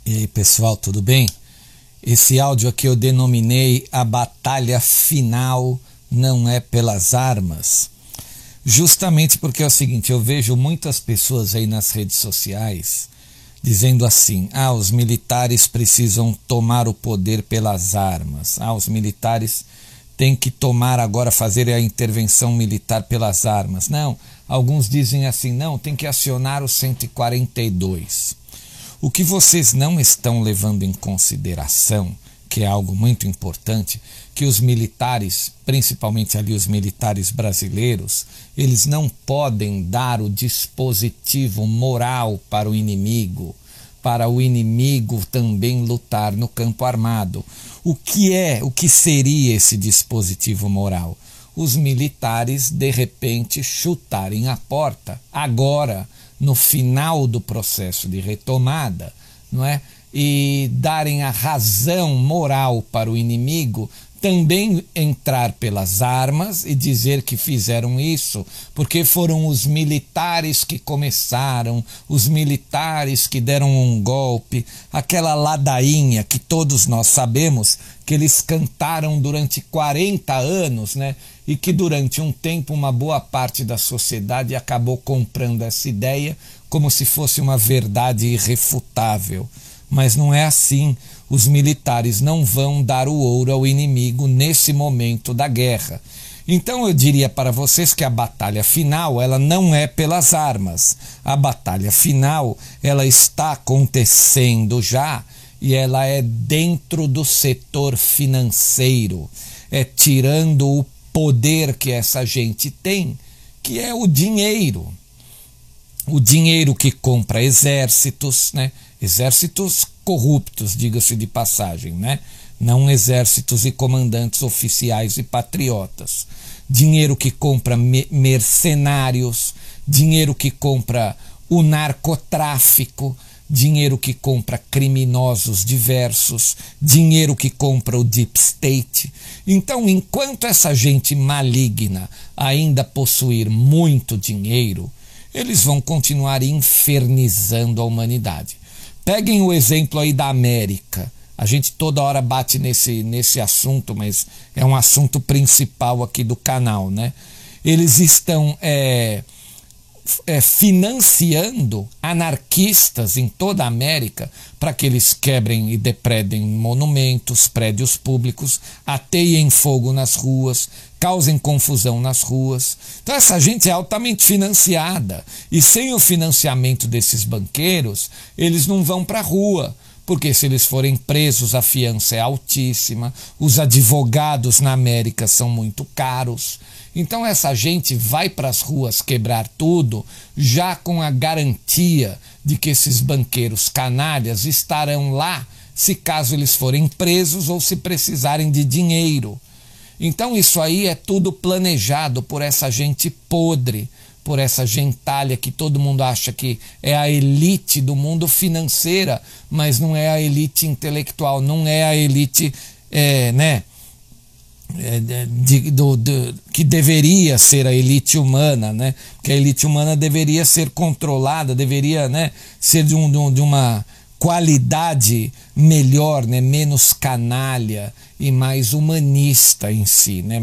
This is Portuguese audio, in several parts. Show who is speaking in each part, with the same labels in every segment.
Speaker 1: E aí, pessoal, tudo bem? Esse áudio aqui eu denominei A Batalha Final Não É Pelas Armas. Justamente porque é o seguinte, eu vejo muitas pessoas aí nas redes sociais dizendo assim: os militares precisam tomar o poder pelas armas. Os militares têm que tomar agora, fazer a intervenção militar pelas armas. Não, alguns dizem assim, não, tem que acionar o 142. O que vocês não estão levando em consideração, que é algo muito importante, que os militares, principalmente ali os militares brasileiros, eles não podem dar o dispositivo moral para o inimigo também lutar no campo armado. O que seria esse dispositivo moral? Os militares, de repente, chutarem a porta, agora, no final do processo de retomada, não é? E darem a razão moral para o inimigo, também entrar pelas armas e dizer que fizeram isso porque foram os militares que começaram, os militares que deram um golpe, aquela ladainha que todos nós sabemos que eles cantaram durante 40 anos, né? E que durante um tempo uma boa parte da sociedade acabou comprando essa ideia como se fosse uma verdade irrefutável. Mas não é assim. Os militares não vão dar o ouro ao inimigo nesse momento da guerra. Então eu diria para vocês que a batalha final, ela não é pelas armas. A batalha final, ela está acontecendo já e ela é dentro do setor financeiro. É tirando o poder que essa gente tem, que é o dinheiro. O dinheiro que compra exércitos, né? Exércitos corruptos, diga-se de passagem, né? Não exércitos e comandantes oficiais e patriotas. Dinheiro que compra mercenários, dinheiro que compra o narcotráfico, dinheiro que compra criminosos diversos, dinheiro que compra o deep state. Então, enquanto essa gente maligna ainda possuir muito dinheiro, eles vão continuar infernizando a humanidade. Peguem o exemplo aí da América. A gente toda hora bate nesse assunto, mas é um assunto principal aqui do canal, né? Eles estão financiando anarquistas em toda a América para que eles quebrem e depredem monumentos, prédios públicos, ateiem fogo nas ruas, causem confusão nas ruas. Então essa gente é altamente financiada e sem o financiamento desses banqueiros, eles não vão para a rua. Porque se eles forem presos, a fiança é altíssima, os advogados na América são muito caros. Então essa gente vai para as ruas quebrar tudo, já com a garantia de que esses banqueiros canalhas estarão lá, se caso eles forem presos ou se precisarem de dinheiro. Então isso aí é tudo planejado por essa gente podre, por essa gentalha que todo mundo acha que é a elite do mundo financeira, mas não é a elite intelectual, não é a elite que deveria ser a elite humana, né? Porque a elite humana deveria ser controlada, deveria, né, ser de uma qualidade melhor, né, menos canalha e mais humanista em si, né,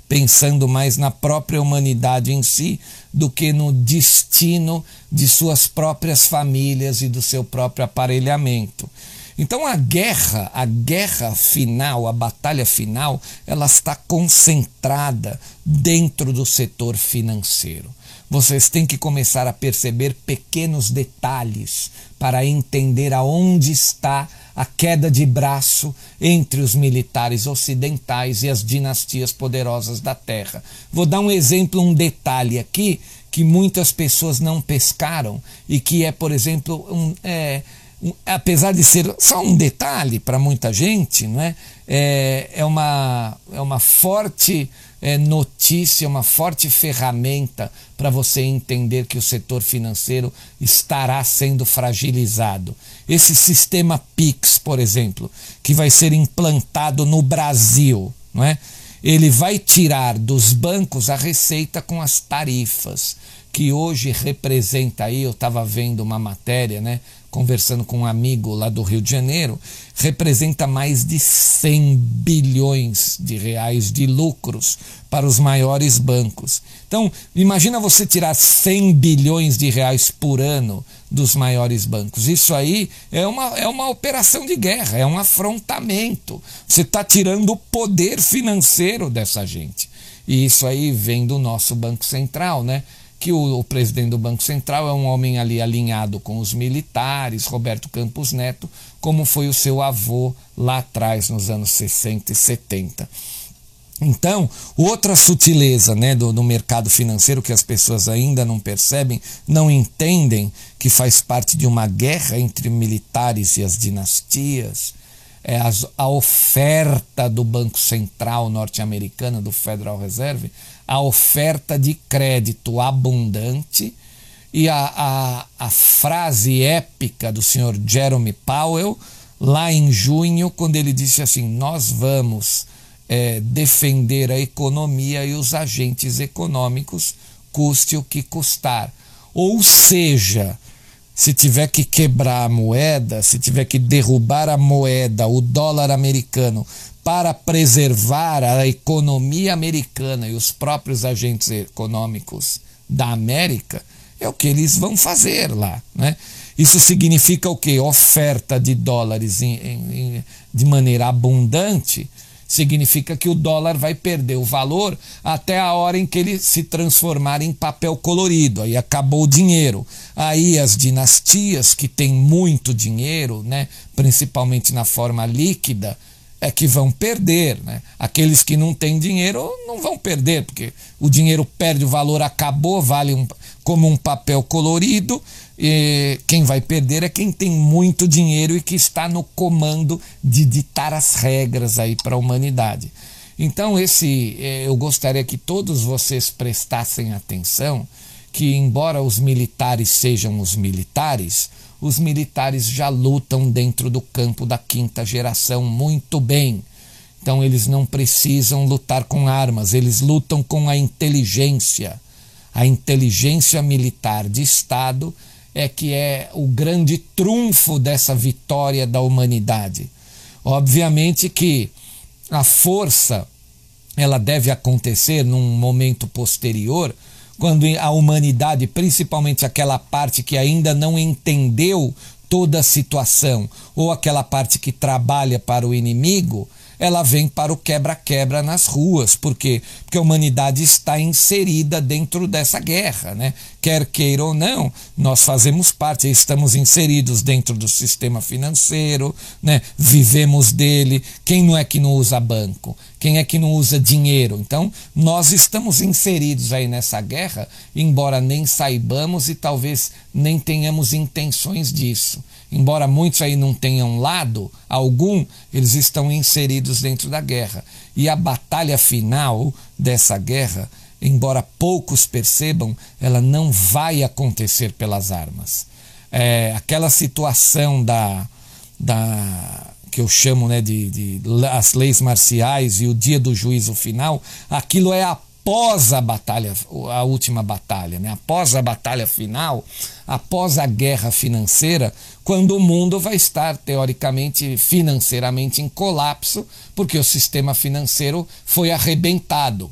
Speaker 1: pensando mais na própria humanidade em si do que no destino de suas próprias famílias e do seu próprio aparelhamento. Então a guerra final, a batalha final, ela está concentrada dentro do setor financeiro. Vocês têm que começar a perceber pequenos detalhes para entender aonde está a queda de braço entre os militares ocidentais e as dinastias poderosas da Terra. Vou dar um exemplo, um detalhe aqui que muitas pessoas não pescaram e que é, por exemplo, apesar de ser só um detalhe para muita gente, não é? É uma forte notícia, uma forte ferramenta para você entender que o setor financeiro estará sendo fragilizado. Esse sistema Pix, por exemplo, que vai ser implantado no Brasil, não é? Ele vai tirar dos bancos a receita com as tarifas, que hoje representa aí, eu estava vendo uma matéria, né, conversando com um amigo lá do Rio de Janeiro, representa mais de 100 bilhões de reais de lucros para os maiores bancos. Então, imagina você tirar 100 bilhões de reais por ano dos maiores bancos. Isso aí é uma operação de guerra, é um afrontamento. Você está tirando o poder financeiro dessa gente. E isso aí vem do nosso Banco Central, né? Que o presidente do Banco Central é um homem ali alinhado com os militares, Roberto Campos Neto, como foi o seu avô lá atrás, nos anos 60 e 70. Então, outra sutileza, né, do mercado financeiro que as pessoas ainda não percebem, não entendem, que faz parte de uma guerra entre militares e as dinastias, é a oferta do Banco Central norte-americano, do Federal Reserve, a oferta de crédito abundante e a frase épica do senhor Jerome Powell, lá em junho, quando ele disse assim: nós vamos defender a economia e os agentes econômicos, custe o que custar. Ou seja, se tiver que quebrar a moeda, se tiver que derrubar a moeda, o dólar americano, para preservar a economia americana e os próprios agentes econômicos da América, é o que eles vão fazer lá, né? Isso significa o quê? Oferta de dólares de maneira abundante. Significa que o dólar vai perder o valor até a hora em que ele se transformar em papel colorido. Aí acabou o dinheiro. Aí as dinastias que têm muito dinheiro, né, principalmente na forma líquida, é que vão perder, né? Aqueles que não têm dinheiro não vão perder, porque o dinheiro perde o valor, acabou, vale como um papel colorido. E quem vai perder é quem tem muito dinheiro e que está no comando de ditar as regras aí para a humanidade. Então eu gostaria que todos vocês prestassem atenção que, embora os militares sejam os militares já lutam dentro do campo da quinta geração muito bem. Então eles não precisam lutar com armas, eles lutam com a inteligência. A inteligência militar de Estado que é o grande trunfo dessa vitória da humanidade. Obviamente que a força ela deve acontecer num momento posterior, quando a humanidade, principalmente aquela parte que ainda não entendeu toda a situação, ou aquela parte que trabalha para o inimigo, ela vem para o quebra-quebra nas ruas. Por quê? Porque a humanidade está inserida dentro dessa guerra, né? Quer queira ou não, nós fazemos parte, estamos inseridos dentro do sistema financeiro, né? Vivemos dele. Quem não é que não usa banco? Quem é que não usa dinheiro? Então, nós estamos inseridos aí nessa guerra, embora nem saibamos e talvez nem tenhamos intenções disso. Embora muitos aí não tenham lado algum, eles estão inseridos dentro da guerra. E a batalha final dessa guerra, embora poucos percebam, ela não vai acontecer pelas armas. Aquela situação que eu chamo, né, de as leis marciais e o dia do juízo final, aquilo é após a batalha, a última batalha, né? Após a batalha final, após a guerra financeira, quando o mundo vai estar, teoricamente, financeiramente em colapso, porque o sistema financeiro foi arrebentado,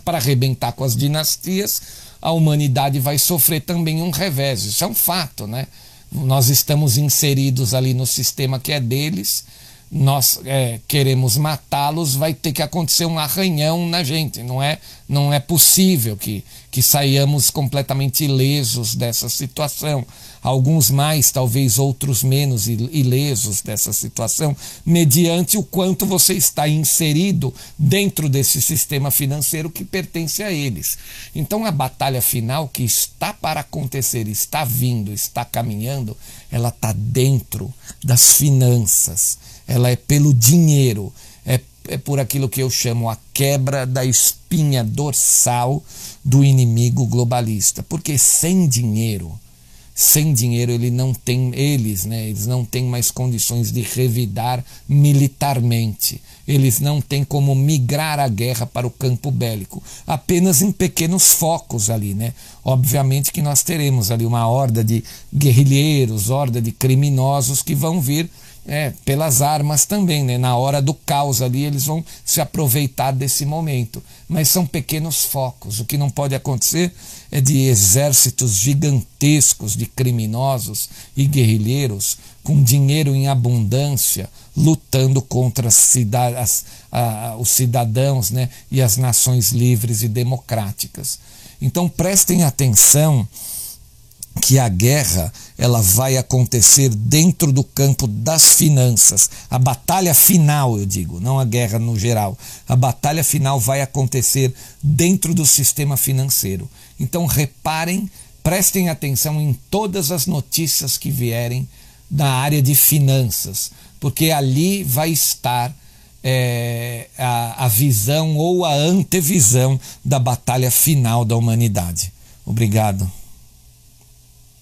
Speaker 1: para arrebentar com as dinastias, a humanidade vai sofrer também um revés. Isso é um fato, né? Nós estamos inseridos ali no sistema que é deles, nós queremos matá-los, vai ter que acontecer um arranhão na gente. Não é possível que saiamos completamente ilesos dessa situação. Alguns mais, talvez outros menos ilesos dessa situação, mediante o quanto você está inserido dentro desse sistema financeiro que pertence a eles. Então a batalha final que está para acontecer, está vindo, está caminhando, ela está dentro das finanças. Ela é pelo dinheiro, é por aquilo que eu chamo a quebra da espinha dorsal do inimigo globalista. Porque sem dinheiro, sem dinheiro eles não têm mais condições de revidar militarmente. Eles não têm como migrar a guerra para o campo bélico, apenas em pequenos focos ali, né? Obviamente que nós teremos ali uma horda de guerrilheiros, horda de criminosos que vão vir pelas armas também, né? Na hora do caos ali eles vão se aproveitar desse momento, mas são pequenos focos. O que não pode acontecer é de exércitos gigantescos de criminosos e guerrilheiros com dinheiro em abundância lutando contra os cidadãos, né? E as nações livres e democráticas. Então prestem atenção que a guerra ela vai acontecer dentro do campo das finanças. A batalha final, eu digo, não a guerra no geral. A batalha final vai acontecer dentro do sistema financeiro. Então reparem, prestem atenção em todas as notícias que vierem da área de finanças, porque ali vai estar a visão ou a antevisão da batalha final da humanidade. Obrigado.